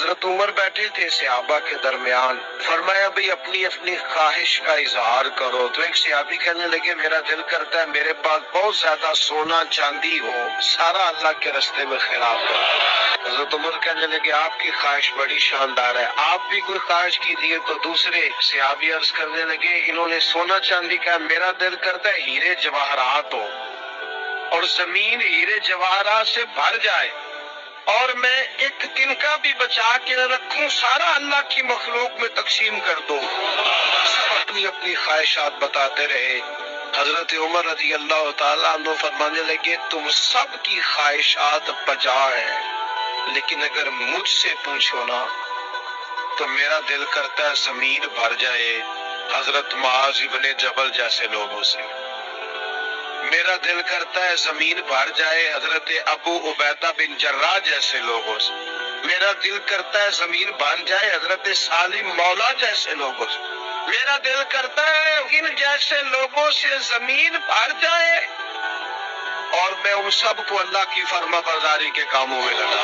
حضرت عمر بیٹھے تھے صحابہ کے درمیان، فرمایا بھئی اپنی اپنی خواہش کا اظہار کرو۔ تو ایک صحابی کہنے لگے میرا دل کرتا ہے میرے پاس بہت زیادہ سونا چاندی ہو، سارا اللہ کے راستے میں خراب کر۔ حضرت عمر کہنے لگے آپ کی خواہش بڑی شاندار ہے، آپ بھی کوئی خواہش کیجیے۔ تو دوسرے صحابی عرض کرنے لگے انہوں نے سونا چاندی کہا، میرا دل کرتا ہے ہیرے جواہرات ہو اور زمین ہیرے جواہرات سے بھر جائے اور میں ایک تنکا بھی بچا کے نہ رکھوں، سارا اللہ کی مخلوق میں تقسیم کر دو۔ سب اپنی اپنی خواہشات بتاتے رہے۔ حضرت عمر رضی اللہ تعالیٰ عنہ فرمانے لگے تم سب کی خواہشات بجا ہے، لیکن اگر مجھ سے پوچھو نا تو میرا دل کرتا ہے زمین بھر جائے حضرت معاذ ابن جبل جیسے لوگوں سے، میرا دل کرتا ہے زمین بھر جائے حضرت ابو عبیدہ بن جراح جیسے لوگوں سے، میرا دل کرتا ہے زمین بھر جائے حضرت سالم مولا جیسے لوگوں سے، میرا دل کرتا ہے ان جیسے لوگوں سے زمین بھر جائے اور میں ان سب کو اللہ کی فرما برداری کے کاموں میں لگا۔